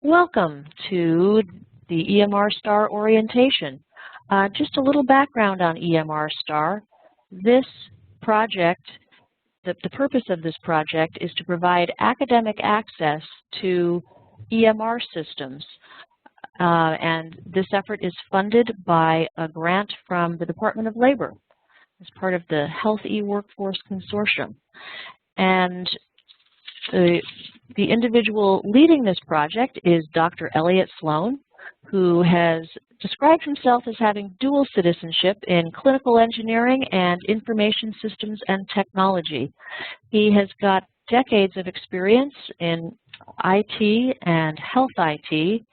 Welcome to the EMR STAR Orientation. Just a little background on EMR STAR. This project, the purpose of this project is to provide academic access to EMR systems. And this effort is funded by a grant from the Department of Labor as part of the Health eWorkforce Consortium. And the individual leading this project is Dr. Elliot Sloan, who has described himself as having dual citizenship in clinical engineering and information systems and technology. He has got decades of experience in IT and health IT,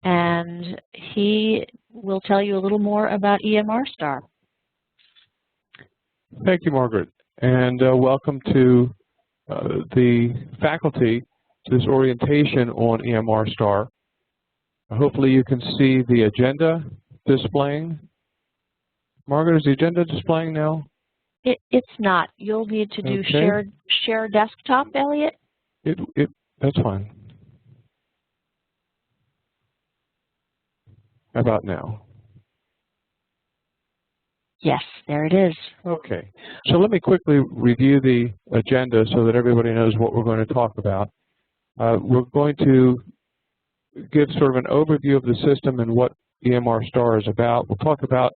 and he will tell you a little more about EMR STAR. Thank you, Margaret, and welcome to the faculty to this orientation on EMR STAR. Hopefully you can see the agenda displaying. Margaret, is the agenda displaying now? It's not. You'll need to do share desktop, Elliot. That's fine. How about now? Yes, there it is. Okay, so let me quickly review the agenda so that everybody knows what we're going to talk about. We're going to give sort of an overview of the system and what EMR STAR is about. We'll talk about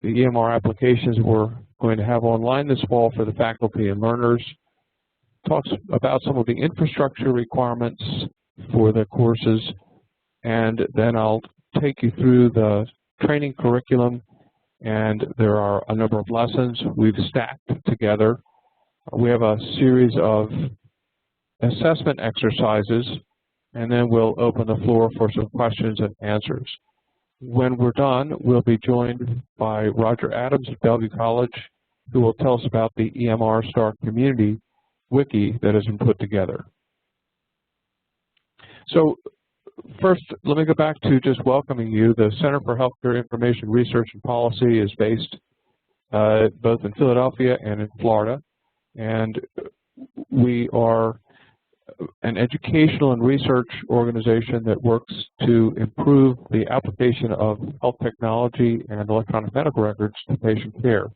the EMR applications we're going to have online this fall for the faculty and learners. Talks about some of the infrastructure requirements for the courses, and then I'll take you through the training curriculum. And there are a number of lessons we've stacked together. We have a series of assessment exercises, and then we'll open the floor for some questions and answers. When we're done, we'll be joined by Roger Adams of Bellevue College, who will tell us about the EMR STAR community wiki that has been put together. So first, let me go back to just welcoming you. The Center for Healthcare Information Research and Policy is based both in Philadelphia and in Florida. And we are an educational and research organization that works to improve the application of health technology and electronic medical records to patient care.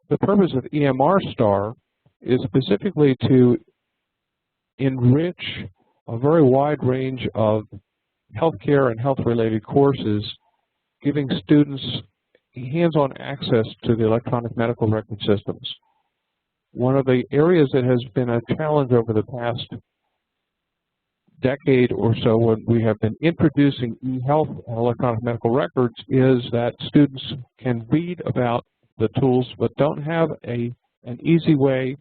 The purpose of EMR STAR is specifically to enrich a very wide range of healthcare and health-related courses, giving students hands-on access to the electronic medical record systems. One of the areas that has been a challenge over the past decade or so when we have been introducing e-health and electronic medical records is that students can read about the tools but don't have an easy way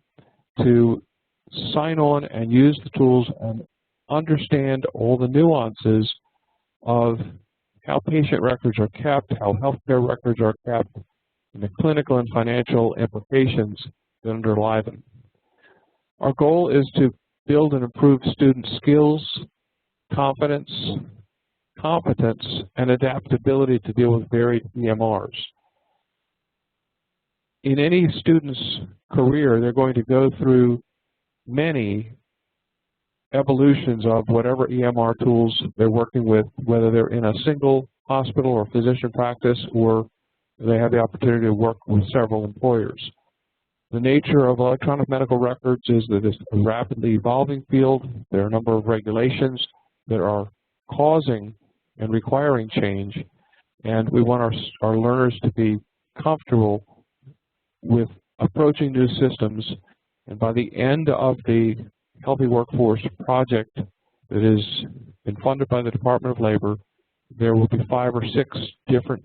to sign on and use the tools and understand all the nuances of how patient records are kept, how healthcare records are kept, and the clinical and financial implications that underlie them. Our goal is to build and improve student skills, confidence, competence, and adaptability to deal with varied EMRs. In any student's career, they're going to go through many evolutions of whatever EMR tools they're working with, whether they're in a single hospital or physician practice or they have the opportunity to work with several employers. The nature of electronic medical records is that it's a rapidly evolving field. There are a number of regulations that are causing and requiring change, and we want our learners to be comfortable with approaching new systems. And by the end of the Healthy Workforce project that has been funded by the Department of Labor, there will be 5 or 6 different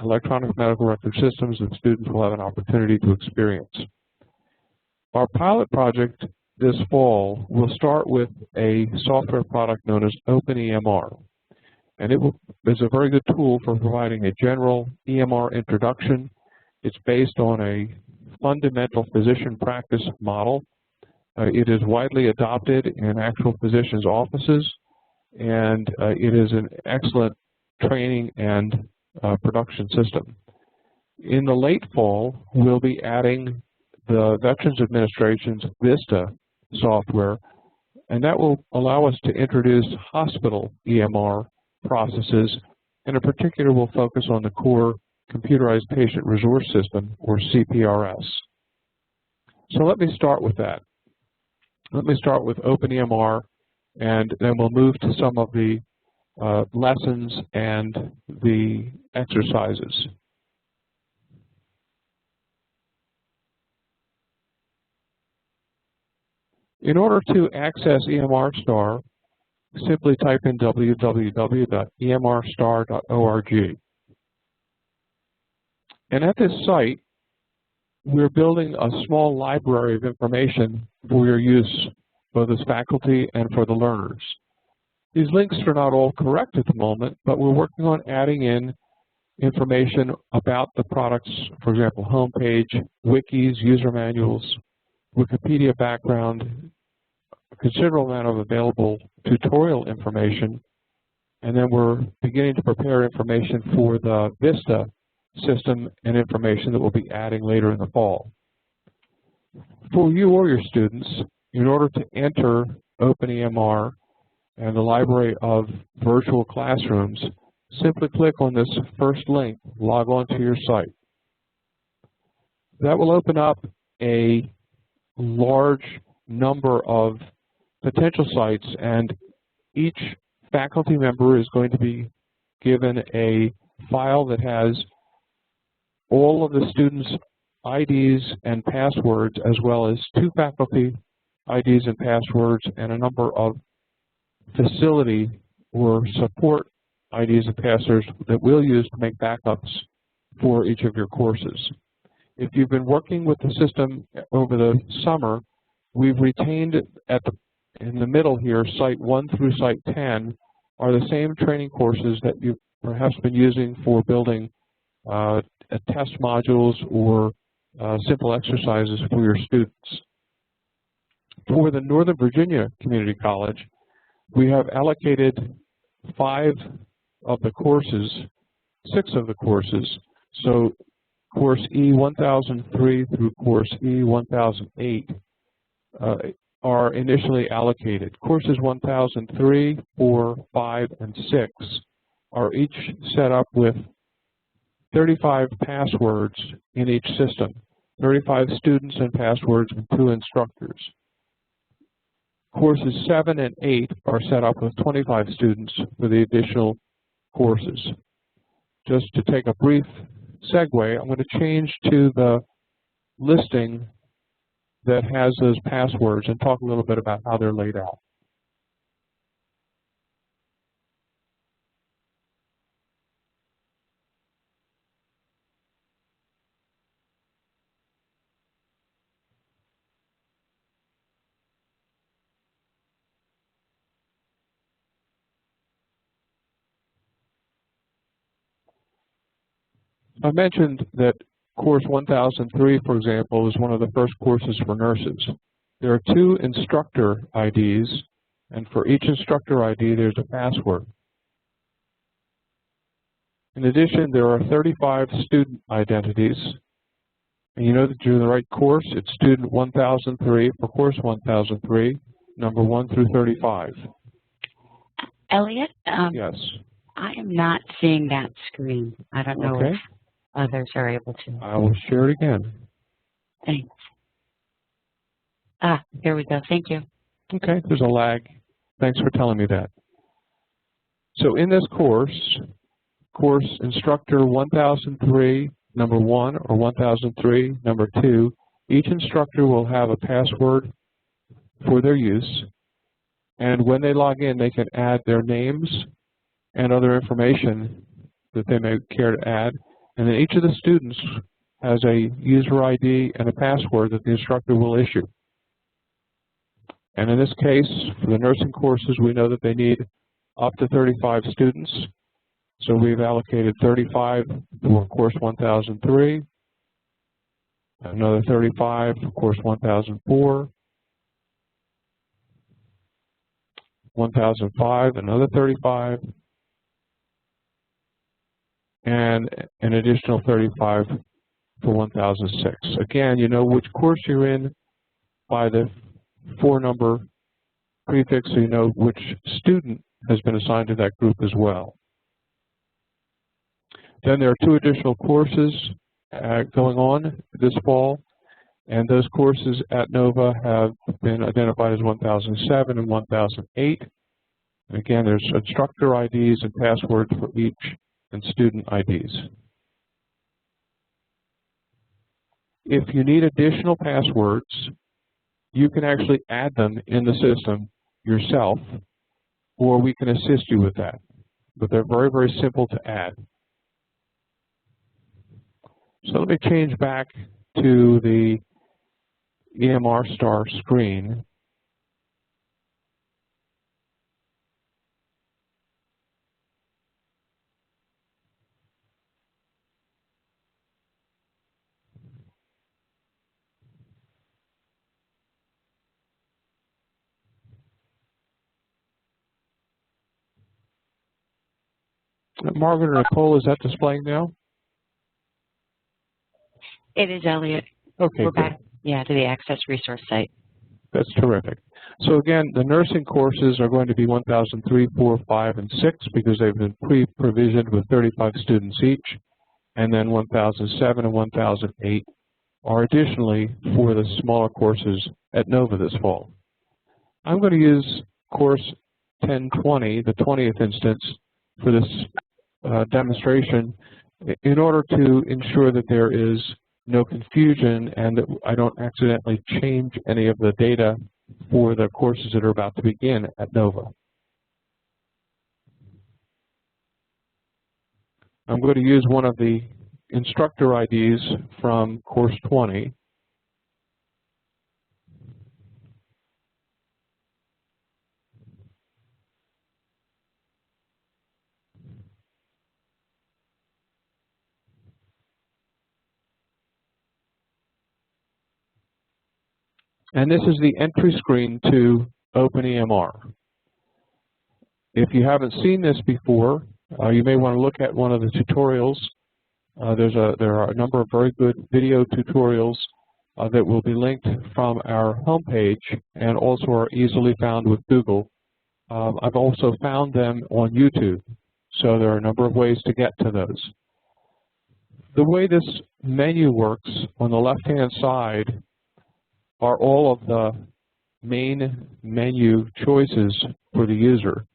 electronic medical record systems that students will have an opportunity to experience. Our pilot project this fall will start with a software product known as OpenEMR. And is a very good tool for providing a general EMR introduction. It's based on a fundamental physician practice model. It is widely adopted in actual physicians' offices, and it is an excellent training and production system. In the late fall, we'll be adding the Veterans Administration's VISTA software And that will allow us to introduce hospital EMR processes. And in particular, we'll focus on the core Computerized Patient Resource System, or CPRS. So let me start with that. Let me start with OpenEMR, and then we'll move to some of the lessons and the exercises. In order to access EMR STAR, simply type in www.emrstar.org. And at this site, we're building a small library of information for your use, both as faculty and for the learners. These links are not all correct at the moment, but we're working on adding in information about the products, for example, homepage, wikis, user manuals, Wikipedia background, a considerable amount of available tutorial information, and then we're beginning to prepare information for the VISTA system and information that we'll be adding later in the fall. For you or your students, in order to enter OpenEMR and the library of virtual classrooms, simply click on this first link, log on to your site. That will open up a large number of potential sites, and each faculty member is going to be given a file that has all of the students' IDs and passwords, as well as 2 faculty IDs and passwords and a number of facility or support IDs and passwords that we'll use to make backups for each of your courses. If you've been working with the system over the summer, we've retained in the middle here, Site 1 through Site 10 are the same training courses that you've perhaps been using for building test modules or simple exercises for your students. For the Northern Virginia Community College, we have allocated 5 of the courses, 6 of the courses. So course E1003 through course E1008 are initially allocated. Courses 1003, 4, 5, and 6 are each set up with 35 passwords in each system, 35 students and passwords and 2 instructors. Courses 7 and 8 are set up with 25 students for the additional courses. Just to take a brief segue, I'm going to change to the listing that has those passwords and talk a little bit about how they're laid out. I mentioned that course 1003, for example, is one of the first courses for nurses. There are 2 instructor IDs, and for each instructor ID, there's a password. In addition, there are 35 student identities, and you know that you're in the right course. It's student 1003 for course 1003, number 1 through 35. Elliot? Yes. I am not seeing that screen. I don't know if others are able to. I will share it again. Thanks. Ah, here we go. Thank you. Okay, there's a lag. Thanks for telling me that. So in this course, course instructor 1003, number 1, or 1003, number 2, each instructor will have a password for their use, and when they log in, they can add their names and other information that they may care to add. And then each of the students has a user ID and a password that the instructor will issue. And in this case, for the nursing courses, we know that they need up to 35 students. So we've allocated 35 for course 1003, another 35 for course 1004, 1005, another 35, and an additional 35 for 1006. Again, you know which course you're in by the 4-number prefix so you know which student has been assigned to that group as well. Then there are 2 additional courses going on this fall, and those courses at NOVA have been identified as 1007 and 1008. And again, there's instructor IDs and passwords for each and student IDs. If you need additional passwords, you can actually add them in the system yourself, or we can assist you with that. But they're very, very simple to add. So let me change back to the EMR STAR screen. Margaret or Nicole, is that displaying now? It is, Elliot. Okay, we're back, yeah, to the Access Resource site. That's terrific. So again, the nursing courses are going to be 1003, 4, 5, and 6 because they've been pre-provisioned with 35 students each, and then 1007 and 1008 are additionally for the smaller courses at NOVA this fall. I'm going to use course 1020, the 20th instance, for this demonstration in order to ensure that there is no confusion and that I don't accidentally change any of the data for the courses that are about to begin at NOVA. I'm going to use one of the instructor IDs from course 20. And this is the entry screen to OpenEMR. If you haven't seen this before, you may want to look at one of the tutorials. There are a number of very good video tutorials that will be linked from our homepage and also are easily found with Google. I've also found them on YouTube, so there are a number of ways to get to those. The way this menu works, on the left-hand side are all of the main menu choices for the user.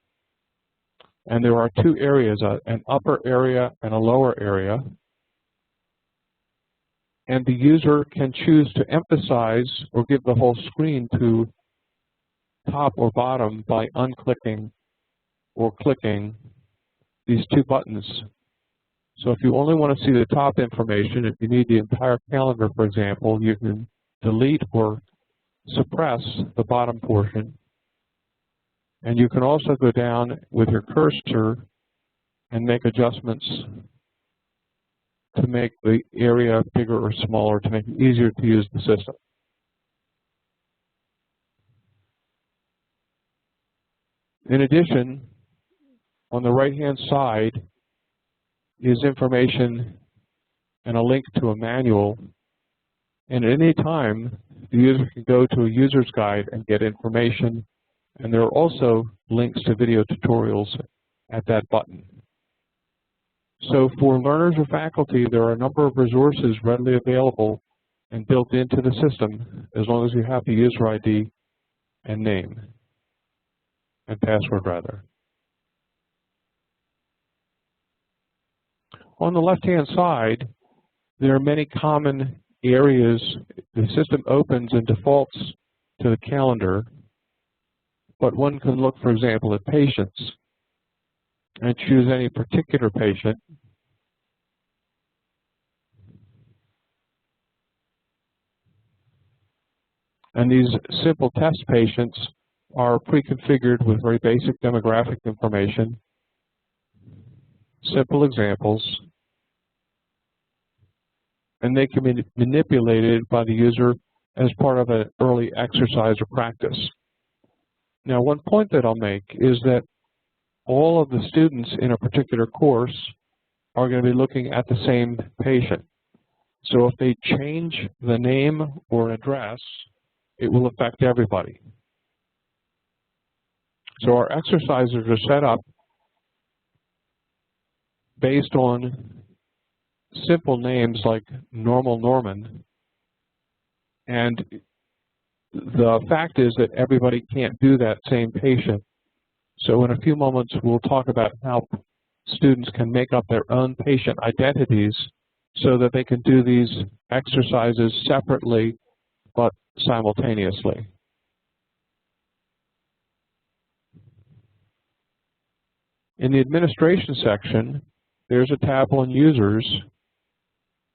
And there are 2 areas, an upper area and a lower area. And the user can choose to emphasize or give the whole screen to top or bottom by unclicking or clicking these 2 buttons. So if you only want to see the top information, if you need the entire calendar, for example, you can delete or suppress the bottom portion. And you can also go down with your cursor and make adjustments to make the area bigger or smaller to make it easier to use the system. In addition, on the right-hand side is information and a link to a manual. And at any time, the user can go to a user's guide and get information. And there are also links to video tutorials at that button. So for learners or faculty, there are a number of resources readily available and built into the system as long as you have the user ID and name, and password rather. On the left-hand side, there are many common areas. The system opens and defaults to the calendar, but one can look, for example, at patients and choose any particular patient. And these simple test patients are pre-configured with very basic demographic information, simple examples, and they can be manipulated by the user as part of an early exercise or practice. Now, one point that I'll make is that all of the students in a particular course are going to be looking at the same patient. So if they change the name or address, it will affect everybody. So our exercises are set up based on simple names like Normal Norman, and the fact is that everybody can't do that same patient. So in a few moments we'll talk about how students can make up their own patient identities so that they can do these exercises separately but simultaneously. In the administration section, there's a tab on users,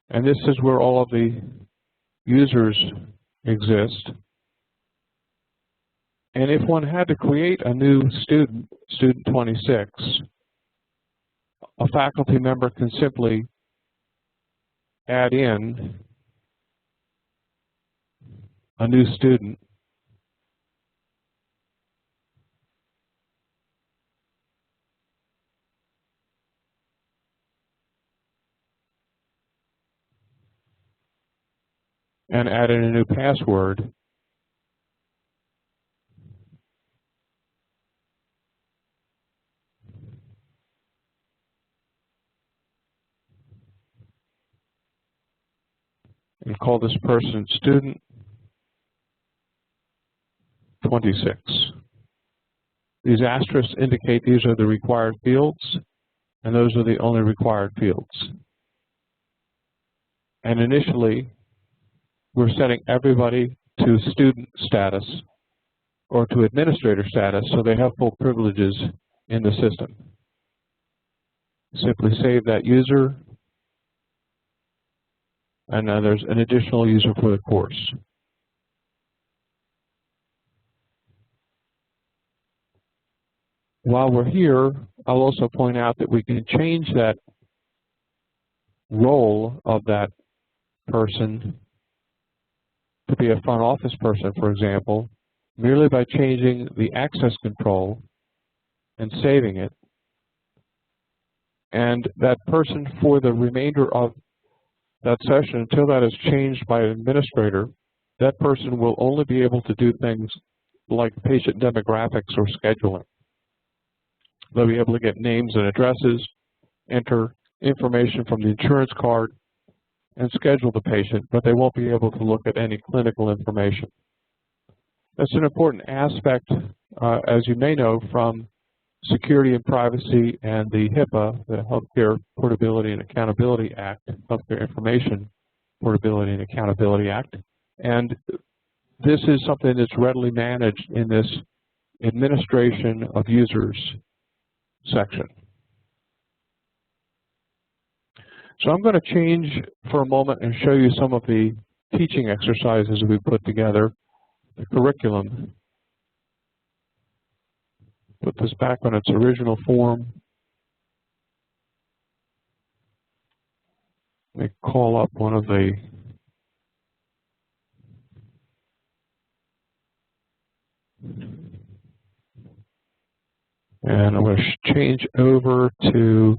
and this is where all of the users exist. And if one had to create a new student, student 26, a faculty member can simply add in a new student. And add in a new password. And call this person student 26. These asterisks indicate these are the required fields, and those are the only required fields. And initially, we're setting everybody to student status or to administrator status so they have full privileges in the system. Simply save that user, and now there's an additional user for the course. While we're here, I'll also point out that we can change that role of that person to be a front office person, for example, merely by changing the access control and saving it. And that person, for the remainder of that session, until that is changed by an administrator, that person will only be able to do things like patient demographics or scheduling. They'll be able to get names and addresses, enter information from the insurance card, and schedule the patient, but they won't be able to look at any clinical information. That's an important aspect, as you may know, from Security and Privacy and the HIPAA, the Healthcare Portability and Accountability Act, Healthcare Information Portability and Accountability Act. And this is something that's readily managed in this Administration of Users section. So I'm going to change for a moment and show you some of the teaching exercises we put together, the curriculum. Put this back on its original form. Let me call up one of the and I'm going to change over to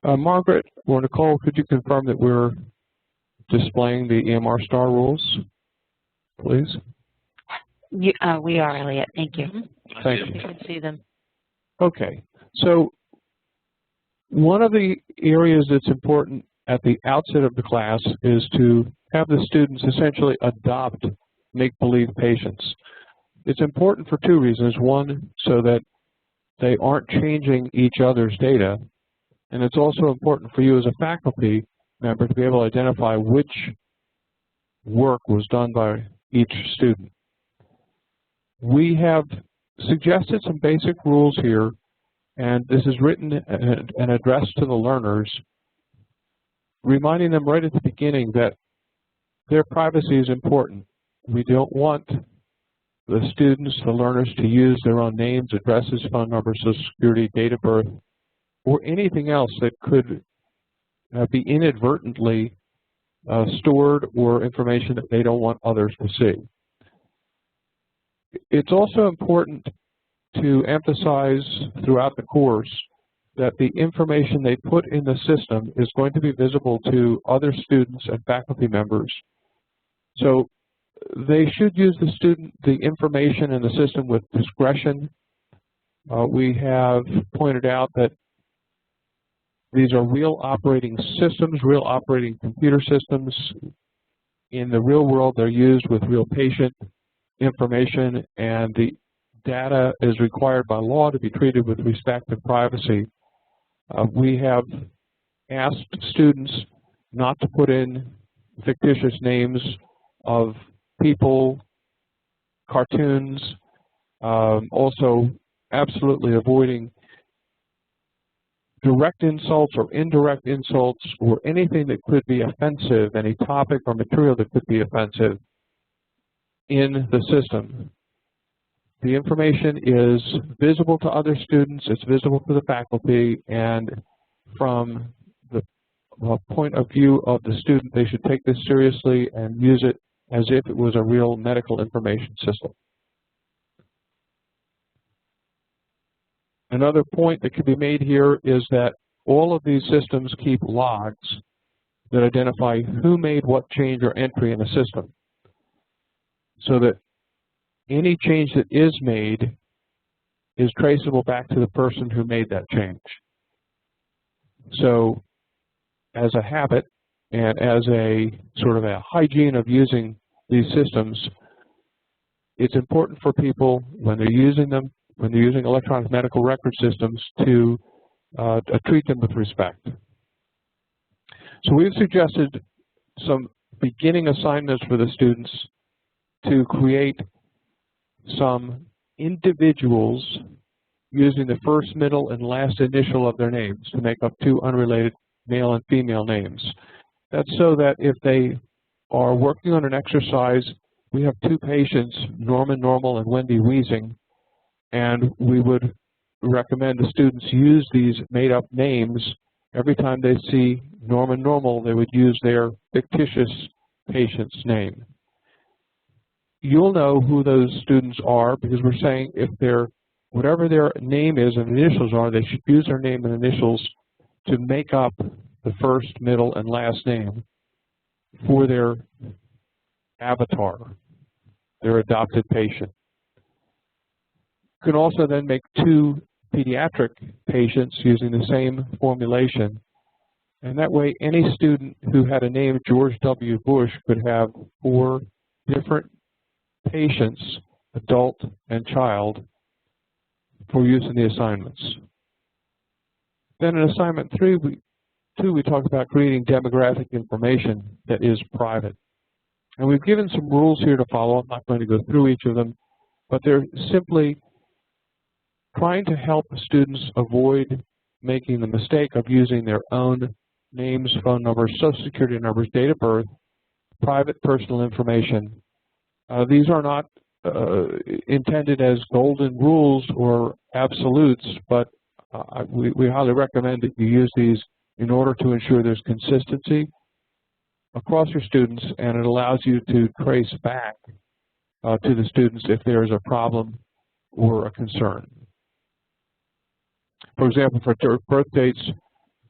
Margaret or Nicole, could you confirm that we're displaying the EMR STAR rules, please? We are, Elliot. Thank you. Thank you. You can see them. Okay. So one of the areas that's important at the outset of the class is to have the students essentially adopt make-believe patients. It's important for two reasons. One, so that they aren't changing each other's data, and it's also important for you as a faculty member to be able to identify which work was done by each student. We have suggested some basic rules here, and this is written and addressed to the learners, reminding them right at the beginning that their privacy is important. We don't want the students, the learners, to use their own names, addresses, phone numbers, social security, date of birth, or anything else that could be inadvertently stored or information that they don't want others to see. It's also important to emphasize throughout the course that the information they put in the system is going to be visible to other students and faculty members. So they should use the information in the system with discretion. We have pointed out that these are real operating systems, real operating computer systems. In the real world, they're used with real patient information, and the data is required by law to be treated with respect and privacy. We have asked students not to put in fictitious names of people, cartoons, also absolutely avoiding direct insults or indirect insults or anything that could be offensive, any topic or material that could be offensive in the system. The information is visible to other students, it's visible to the faculty, and from the point of view of the student, they should take this seriously and use it as if it was a real medical information system. Another point that can be made here is that all of these systems keep logs that identify who made what change or entry in a system, so that any change that is made is traceable back to the person who made that change. So as a habit and as a sort of a hygiene of using these systems, it's important for people when they're using them, when they're using electronic medical record systems, to treat them with respect. So we've suggested some beginning assignments for the students to create some individuals using the first, middle, and last initial of their names to make up two unrelated male and female names. That's so that if they are working on an exercise, we have two patients, Norman Normal and Wendy Wheezing, and we would recommend the students use these made-up names. Every time they see Norman Normal, they would use their fictitious patient's name. You'll know who those students are because we're saying if they're, whatever their name is and initials are, they should use their name and initials to make up the first, middle, and last name for their avatar, their adopted patient. You can also then make two pediatric patients using the same formulation, and that way any student who had a name George W. Bush could have 4 different patients, adult and child, for use in the assignments. Then in assignment 2, we talk about creating demographic information that is private. And we've given some rules here to follow. I'm not going to go through each of them, but they're simply trying to help students avoid making the mistake of using their own names, phone numbers, social security numbers, date of birth, private personal information. These are not intended as golden rules or absolutes, but we highly recommend that you use these in order to ensure there's consistency across your students, and it allows you to trace back to the students if there is a problem or a concern. For example, for birth dates,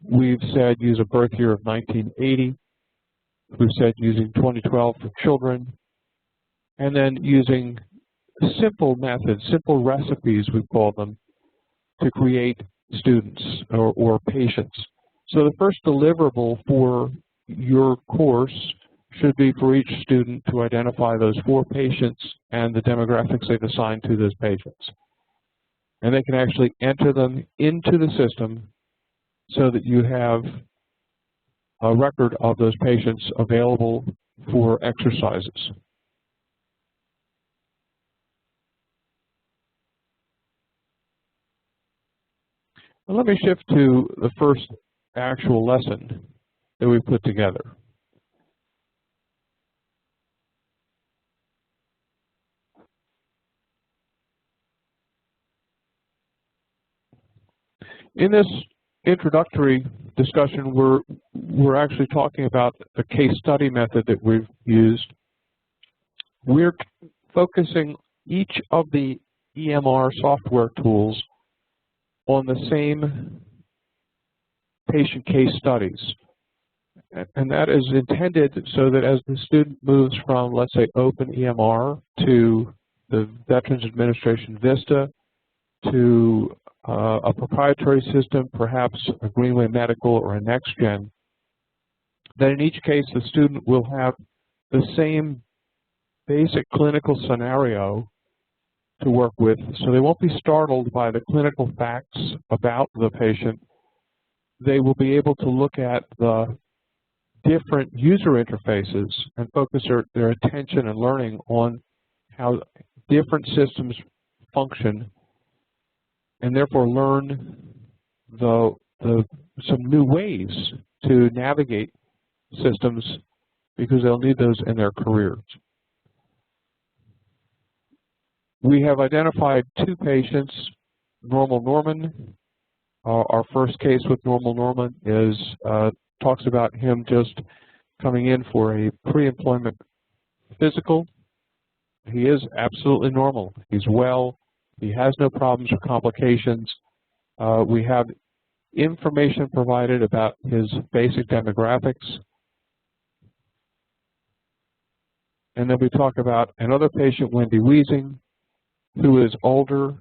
we've said use a birth year of 1980. We've said using 2012 for children, and then using simple methods, simple recipes, we call them, to create students or patients. So the first deliverable for your course should be for each student to identify those 4 patients and the demographics they've assigned to those patients. And they can actually enter them into the system so that you have a record of those patients available for exercises. Well, let me shift to the first actual lesson that we put together. In this introductory discussion, we're actually talking about a case study method that we've used. We're focusing each of the EMR software tools on the same patient case studies. And that is intended so that as the student moves from, let's say, Open EMR to the Veterans Administration VISTA to a proprietary system, perhaps a Greenway Medical or a NextGen, that in each case the student will have the same basic clinical scenario to work with, so they won't be startled by the clinical facts about the patient. They will be able to look at the different user interfaces and focus their attention and learning on how different systems function, and therefore learn some new ways to navigate systems, because they'll need those in their careers. We have identified 2 patients, Normal Norman. Our first case with Normal Norman is talks about him just coming in for a pre-employment physical. He is absolutely normal. He's well. He has no problems or complications. We have information provided about his basic demographics. And then we talk about another patient, Wendy Weising, who is older.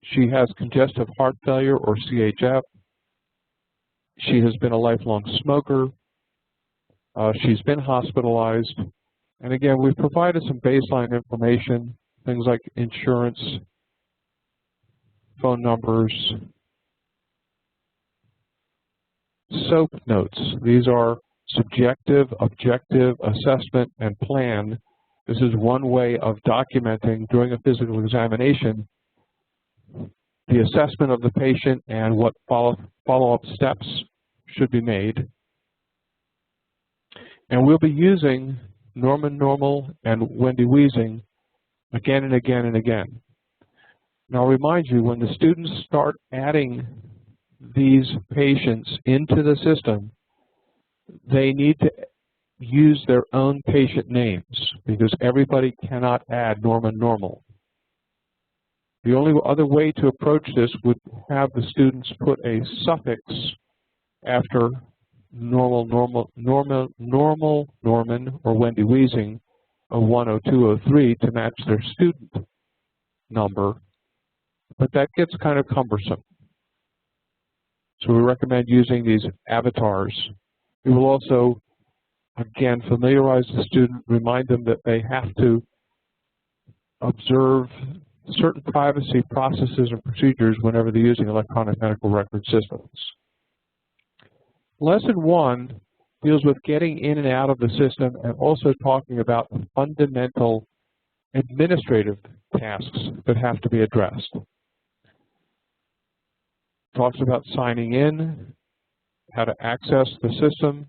She has congestive heart failure, or CHF. She has been a lifelong smoker. She's been hospitalized. And again, we've provided some baseline information, things like insurance, phone numbers, SOAP notes. These are subjective, objective, assessment, and plan. This is one way of documenting during a physical examination the assessment of the patient and what follow-up steps should be made. And we'll be using Norman Normal and Wendy Weising again and again and again. Now, I'll remind you, when the students start adding these patients into the system, they need to use their own patient names, because everybody cannot add Norman Normal. The only other way to approach this would have the students put a suffix after Normal Norman or Wendy Weising of 10203 to match their student number, but that gets kind of cumbersome. So we recommend using these avatars. We will also, again, familiarize the student, remind them that they have to observe certain privacy processes and procedures whenever they're using electronic medical record systems. Lesson 1 deals with getting in and out of the system, and also talking about the fundamental administrative tasks that have to be addressed. Talks about signing in, how to access the system.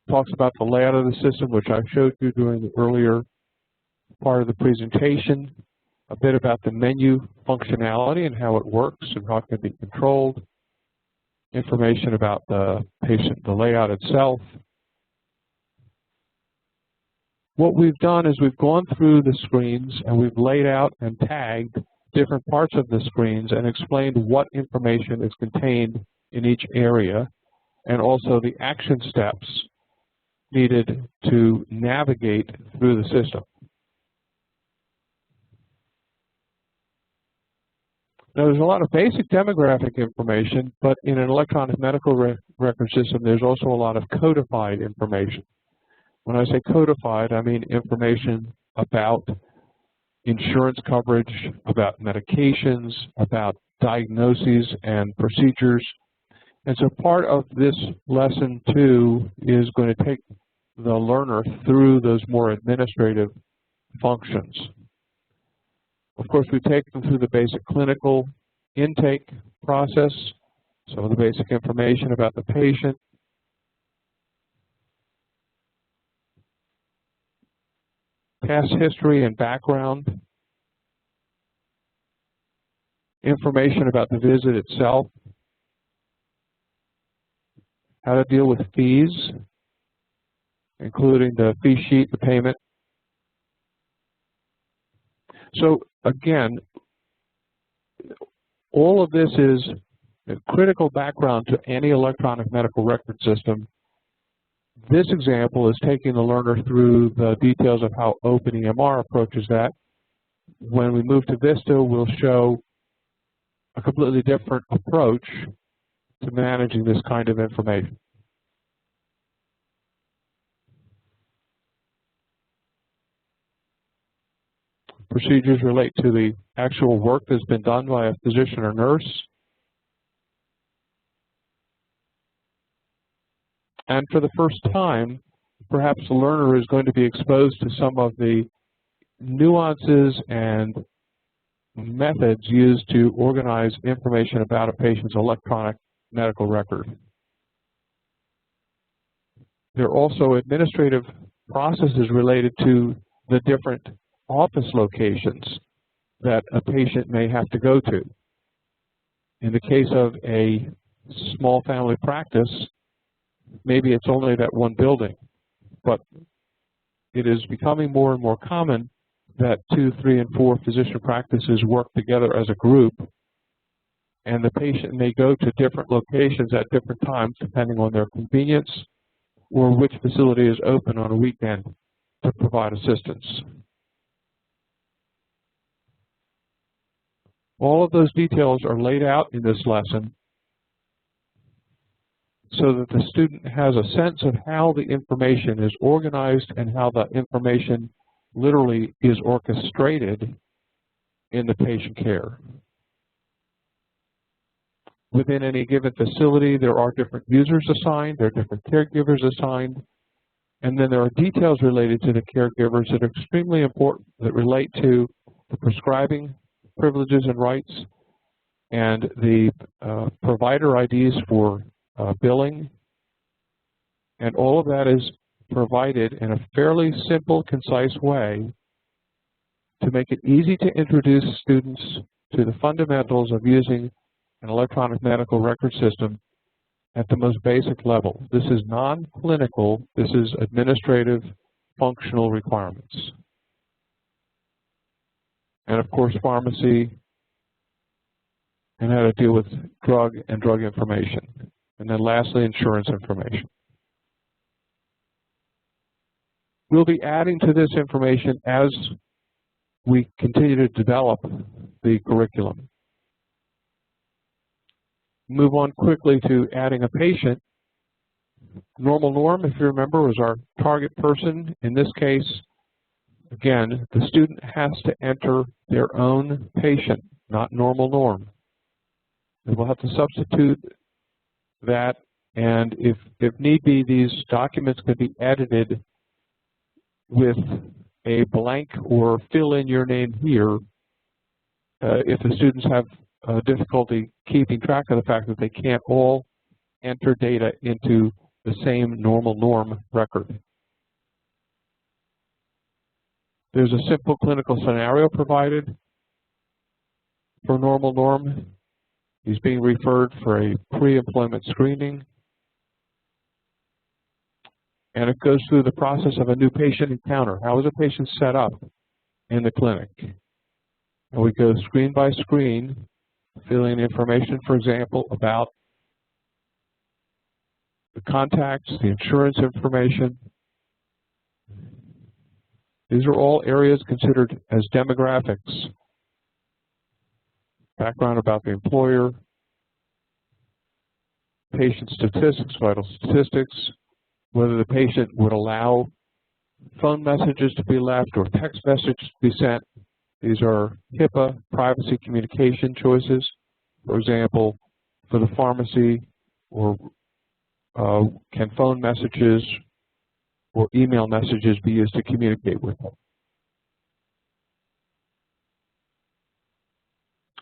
Talks about the layout of the system, which I showed you during the earlier part of the presentation. A bit about the menu functionality and how it works and how it can be controlled. Information about the layout itself. What we've done is we've gone through the screens and we've laid out and tagged different parts of the screens and explained what information is contained in each area, and also the action steps needed to navigate through the system. Now, there's a lot of basic demographic information, but in an electronic medical record system, there's also a lot of codified information. When I say codified, I mean information about insurance coverage, about medications, about diagnoses and procedures. And so part of this lesson 2 is going to take the learner through those more administrative functions. Of course, we take them through the basic clinical intake process, some of the basic information about the patient, past history and background, information about the visit itself, how to deal with fees, including the fee sheet, the payment. So again, all of this is A critical background to any electronic medical record system. This example is taking the learner through the details of how OpenEMR approaches that. When we move to Vista, we'll show a completely different approach to managing this kind of information. Procedures relate to the actual work that's been done by a physician or nurse. And for the first time, perhaps the learner is going to be exposed to some of the nuances and methods used to organize information about a patient's electronic medical record. There are also administrative processes related to the different office locations that a patient may have to go to. In the case of a small family practice, maybe it's only that one building, but it is becoming more and more common that 2, 3, and 4 physician practices work together as a group, and the patient may go to different locations at different times depending on their convenience or which facility is open on a weekend to provide assistance. All of those details are laid out in this lesson so that the student has a sense of how the information is organized and how the information literally is orchestrated in the patient care. Within any given facility, there are different users assigned, there are different caregivers assigned, and then there are details related to the caregivers that are extremely important that relate to the prescribing privileges and rights and the provider IDs for billing, and all of that is provided in a fairly simple, concise way to make it easy to introduce students to the fundamentals of using an electronic medical record system at the most basic level. This is non-clinical, this is administrative, functional requirements. And of course, pharmacy, and how to deal with drug and drug information. And then lastly, insurance information. We'll be adding to this information as we continue to develop the curriculum. Move on quickly to adding a patient. Normal norm, if you remember, was our target person. In this case, again, the student has to enter their own patient, not normal norm. And we'll have to substitute that, and if need be, these documents can be edited with a blank or fill in your name here if the students have difficulty keeping track of the fact that they can't all enter data into the same normal norm record. There's a simple clinical scenario provided for normal norm. He's being referred for a pre-employment screening, and it goes through the process of a new patient encounter. How is a patient set up in the clinic? And we go screen by screen, filling in information, for example, about the contacts, the insurance information. These are all areas considered as demographics. Background about the employer, patient statistics, vital statistics, whether the patient would allow phone messages to be left or text messages to be sent. These are HIPAA privacy communication choices. For example, for the pharmacy, or can phone messages or email messages be used to communicate with them?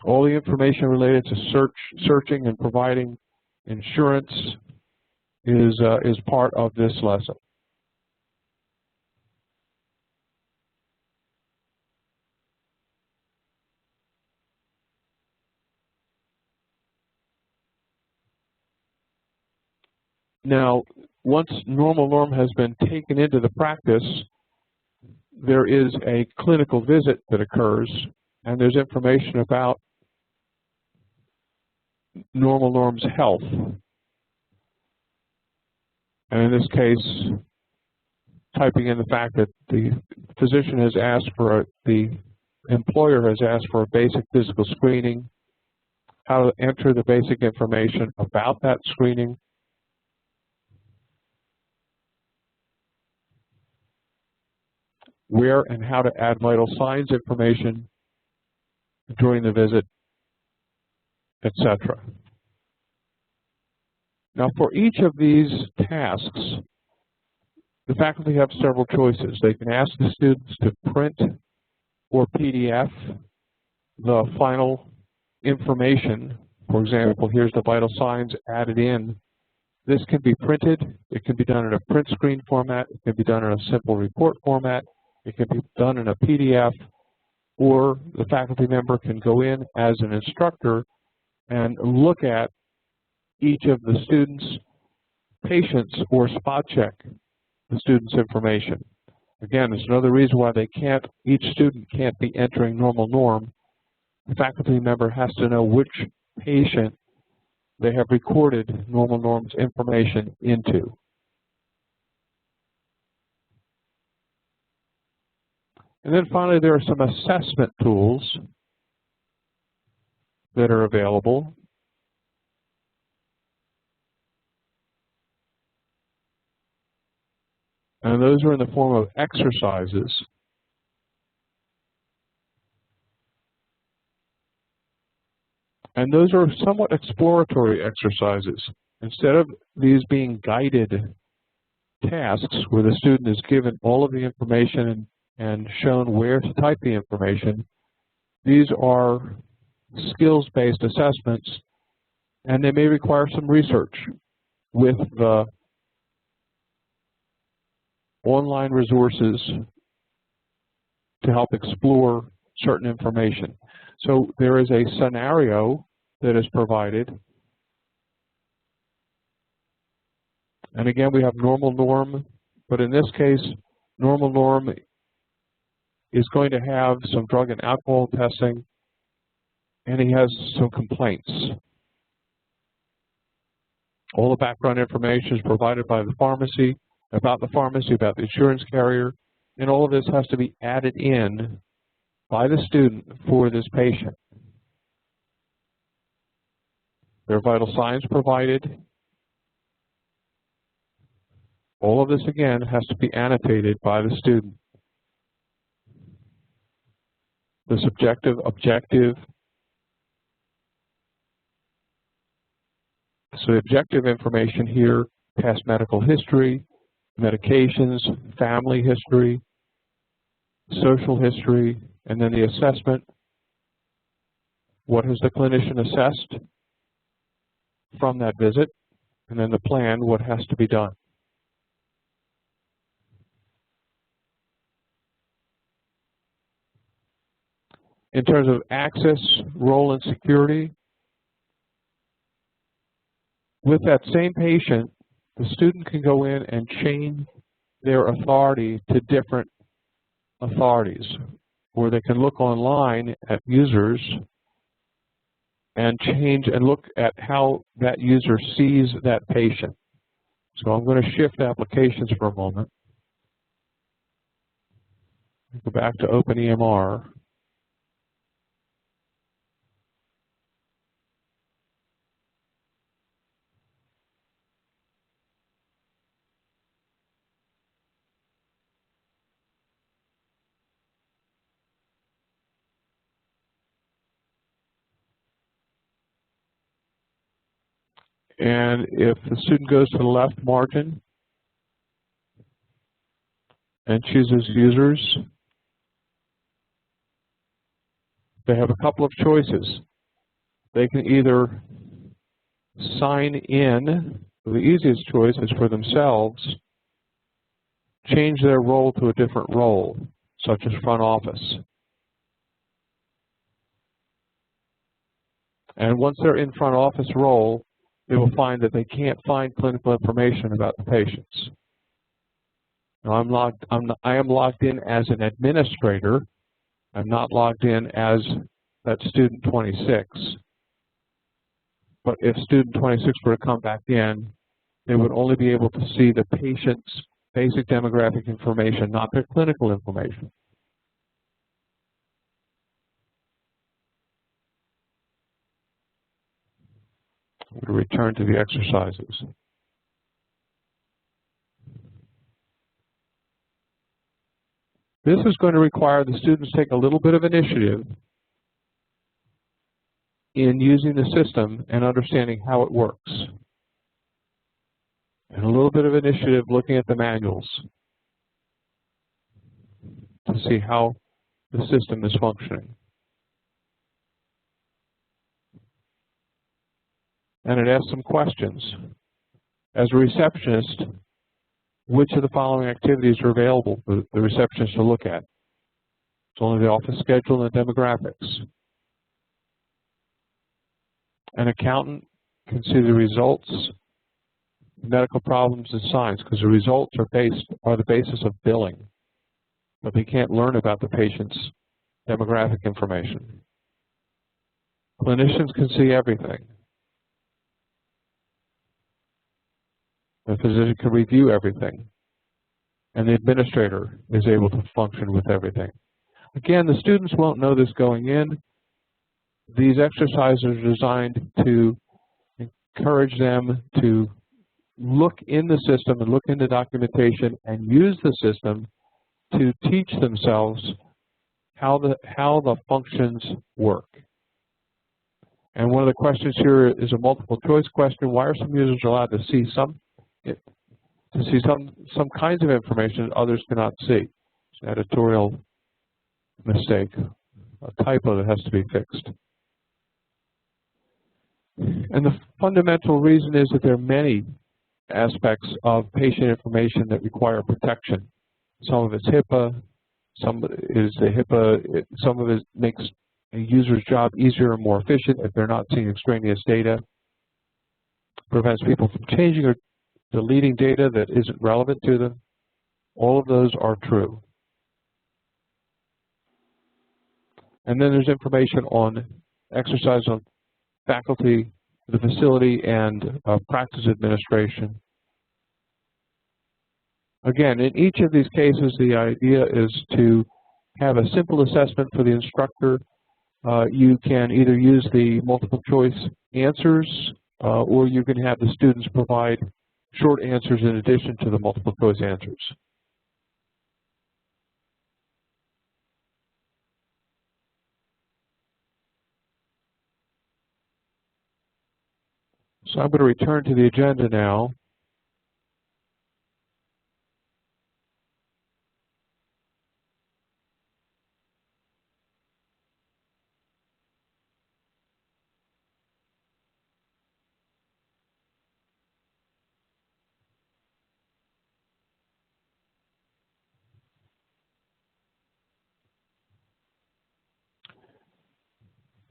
All the information related to searching and providing insurance is part of this lesson. Now, once normal norm has been taken into the practice, there is a clinical visit that occurs, and there's information about normal norms health. And in this case, typing in the fact that the physician has asked for, the employer has asked for a basic physical screening, how to enter the basic information about that screening, where and how to add vital signs information during the visit, etc. Now, for each of these tasks, the faculty have several choices. They can ask the students to print or PDF the final information. For example, here's the vital signs added in. This can be printed. It can be done in a print screen format. It can be done in a simple report format. It can be done in a PDF, or the faculty member can go in as an instructor and look at each of the students' patients or spot check the student's information. Again, there's another reason why each student can't be entering normal norm. The faculty member has to know which patient they have recorded normal norms information into. And then finally, there are some assessment tools that are available. And those are in the form of exercises. And those are somewhat exploratory exercises. Instead of these being guided tasks where the student is given all of the information and shown where to type the information, these are skills-based assessments, and they may require some research with the online resources to help explore certain information. So there is a scenario that is provided. And again, we have normal norm, but in this case, normal norm is going to have some drug and alcohol testing, and he has some complaints. All the background information is provided by the pharmacy, about the insurance carrier, and all of this has to be added in by the student for this patient. There are vital signs provided. All of this, again, has to be annotated by the student. The subjective, objective. So the objective information here, past medical history, medications, family history, social history, and then the assessment. What has the clinician assessed from that visit? And then the plan, what has to be done. In terms of access, role, and security, with that same patient, the student can go in and change their authority to different authorities, or they can look online at users and change and look at how that user sees that patient. So I'm going to shift applications for a moment. Go back to OpenEMR. And if the student goes to the left margin and chooses users, they have a couple of choices. They can either sign in, the easiest choice is for themselves, change their role to a different role, such as front office. And once they're in front office role, they will find that they can't find clinical information about the patients. Now I am logged in as an administrator. I'm not logged in as that student 26. But if student 26 were to come back in, they would only be able to see the patient's basic demographic information, not their clinical information. We'll return to the exercises. This is going to require the students take a little bit of initiative in using the system and understanding how it works. And a little bit of initiative looking at the manuals to see how the system is functioning. And it asks some questions. As a receptionist, which of the following activities are available for the receptionist to look at? It's only the office schedule and the demographics. An accountant can see the results, medical problems, and signs, because the results are the basis of billing, but they can't learn about the patient's demographic information. Clinicians can see everything. The physician can review everything, and the administrator is able to function with everything. Again, the students won't know this going in. These exercises are designed to encourage them to look in the system and look into documentation and use the system to teach themselves how the functions work. And one of the questions here is a multiple choice question. Why are some users allowed to see some kinds of information that others cannot see? It's an editorial mistake, a typo that has to be fixed. And the fundamental reason is that there are many aspects of patient information that require protection. Some of it's HIPAA, some of it makes a user's job easier and more efficient if they're not seeing extraneous data, prevents people from changing or deleting data that isn't relevant to them. All of those are true. And then there's information on exercise on faculty, the facility, and practice administration. Again, in each of these cases, the idea is to have a simple assessment for the instructor. You can either use the multiple choice answers, or you can have the students provide short answers in addition to the multiple choice answers. So I'm going to return to the agenda now.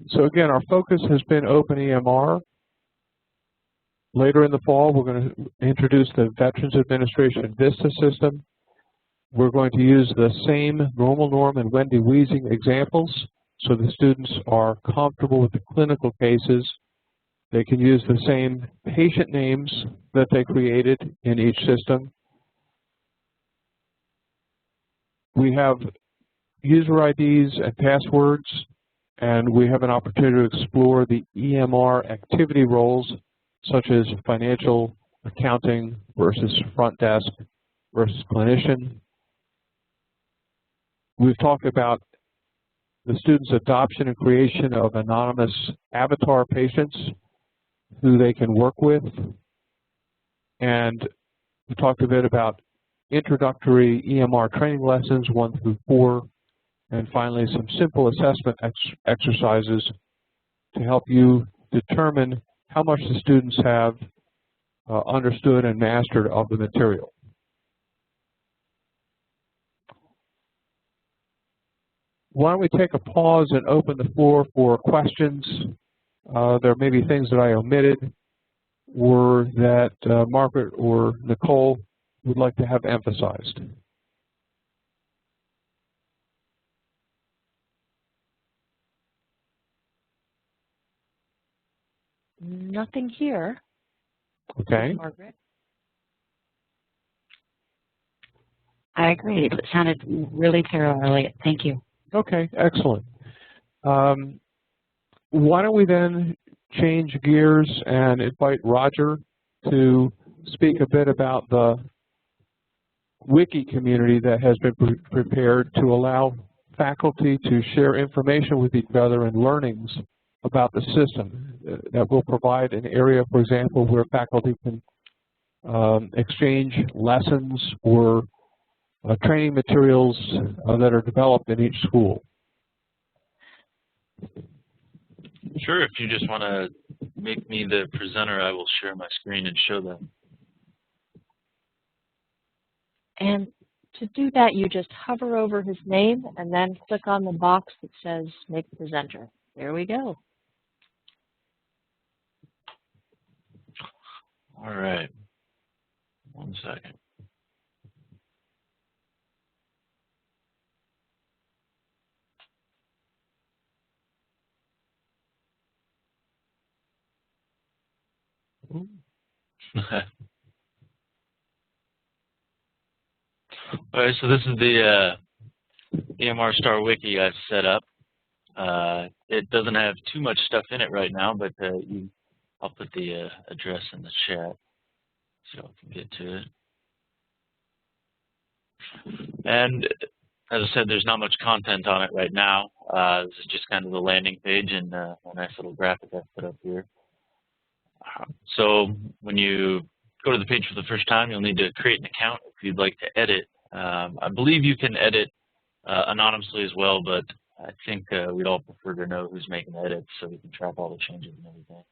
So again, our focus has been Open EMR. Later in the fall, we're going to introduce the Veterans Administration VISTA system. We're going to use the same Normal Norm and Wendy Weising examples so the students are comfortable with the clinical cases. They can use the same patient names that they created in each system. We have user IDs and passwords, and we have an opportunity to explore the EMR activity roles, such as financial, accounting versus front desk versus clinician. We've talked about the students' adoption and creation of anonymous avatar patients who they can work with. And we talked a bit about introductory EMR training lessons 1 through 4, and finally some simple assessment exercises to help you determine how much the students have understood and mastered of the material. Why don't we take a pause and open the floor for questions? There may be things that I omitted or that Margaret or Nicole would like to have emphasized. Nothing here. Okay. Margaret. I agree. It sounded really thorough, Elliot. Thank you. Okay, excellent. Why don't we then change gears and invite Roger to speak a bit about the wiki community that has been prepared to allow faculty to share information with each other and learnings about the system. That will provide an area, for example, where faculty can exchange lessons or training materials that are developed in each school. Sure, if you just want to make me the presenter, I will share my screen and show them. And to do that, you just hover over his name and then click on the box that says Make Presenter. There we go. All right. 1 second. All right, so this is the EMR STAR Wiki I've set up. It doesn't have too much stuff in it right now, but I'll put the address in the chat so I can get to it. And as I said, there's not much content on it right now. This is just kind of the landing page and a nice little graphic I've put up here. So when you go to the page for the first time, you'll need to create an account if you'd like to edit. I believe you can edit anonymously as well, but I think we'd all prefer to know who's making the edits so we can track all the changes and everything.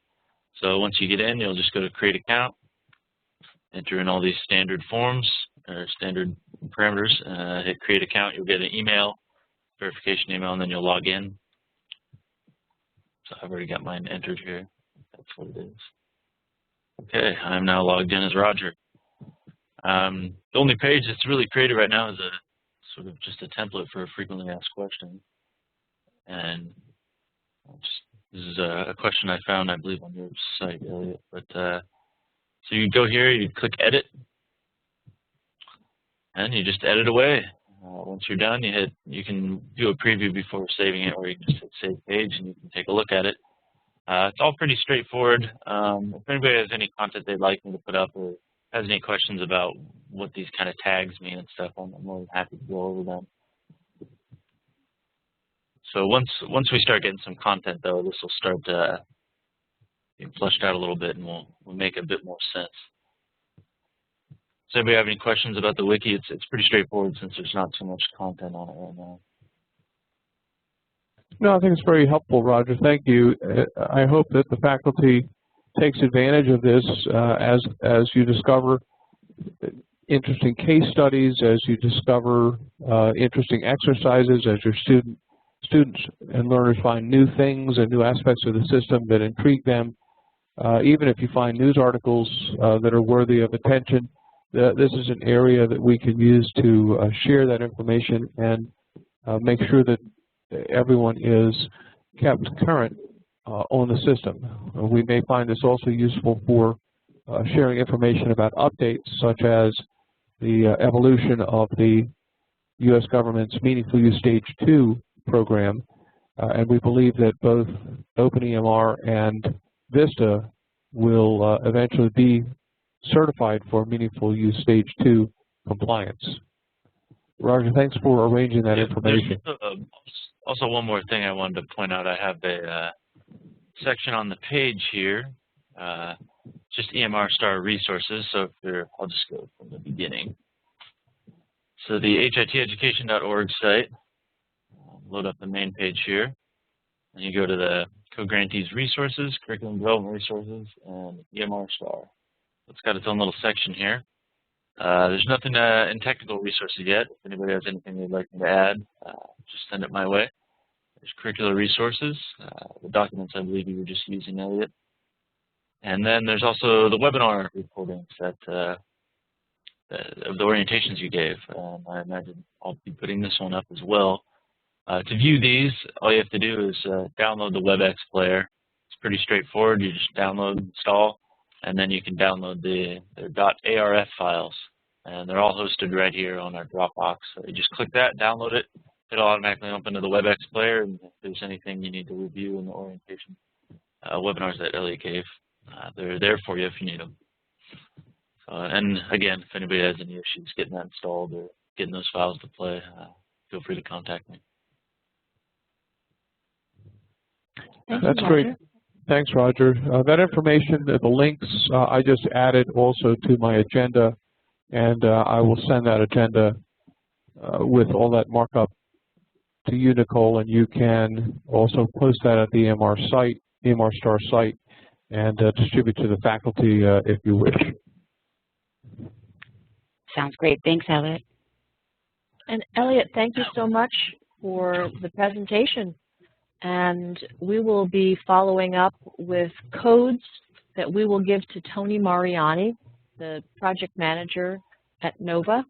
So once you get in, you'll just go to Create Account, enter in all these standard forms or standard parameters, hit Create Account. You'll get an email, verification email, and then you'll log in. So I've already got mine entered here. That's what it is. Okay, I'm now logged in as Roger. The only page that's really created right now is a sort of just a template for a frequently asked question. And this is a question I found, I believe, on your site, Elliot. But so you go here, you click Edit, and you just edit away. Once you're done, you can do a preview before saving it, or you can just hit Save Page and you can take a look at it. It's all pretty straightforward. If anybody has any content they'd like me to put up or has any questions about what these kind of tags mean and stuff, I'm more than happy to go over them. So once we start getting some content, though, this will start being fleshed out a little bit, and we'll make a bit more sense. Does anybody have any questions about the wiki? It's pretty straightforward since there's not too much content on it right now. No, I think it's very helpful, Roger. Thank you. I hope that the faculty takes advantage of this as you discover interesting case studies, as you discover interesting exercises, as your students and learners find new things and new aspects of the system that intrigue them. Even if you find news articles that are worthy of attention, this is an area that we can use to share that information and make sure that everyone is kept current on the system. We may find this also useful for sharing information about updates, such as the evolution of the U.S. government's Meaningful Use Stage 2 program, and we believe that both OpenEMR and VISTA will eventually be certified for Meaningful Use Stage 2 compliance. Roger, thanks for arranging that information. Also, one more thing I wanted to point out. I have a section on the page here, just EMR STAR resources. So I'll just go from the beginning. So the hiteducation.org site, load up the main page here, and you go to the co-grantees resources, curriculum development resources, and EMR STAR. It's got its own little section here. There's nothing in technical resources yet. If anybody has anything they'd like me to add, just send it my way. There's curricular resources, the documents I believe you were just using, Elliot. And then there's also the webinar recordings of the orientations you gave. I imagine I'll be putting this one up as well. To view these, all you have to do is download the WebEx player, It's pretty straightforward. You just download, install, and then you can download their .arf files. And they're all hosted right here on our Dropbox. So you just click that, download it. It'll automatically open to the WebEx player. And if there's anything you need to review in the orientation webinars that Elliot gave, they're there for you if you need them. And again, if anybody has any issues getting that installed or getting those files to play, feel free to contact me. That's great. Thanks, Roger. That information, the links, I just added also to my agenda, and I will send that agenda with all that markup to you, Nicole, and you can also post that at the EMR site, EMR STAR site, and distribute to the faculty if you wish. Sounds great. Thanks, Elliot. And Elliot, thank you so much for the presentation. And we will be following up with codes that we will give to Tony Mariani, the project manager at NOVA,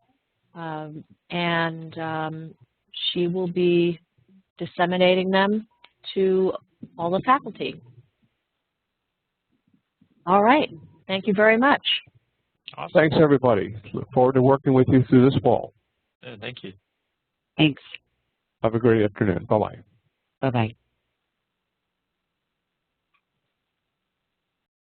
she will be disseminating them to all the faculty. All right. Thank you very much. Awesome. Thanks, everybody. Look forward to working with you through this fall. Thank you. Thanks. Have a great afternoon. Bye-bye. Bye-bye.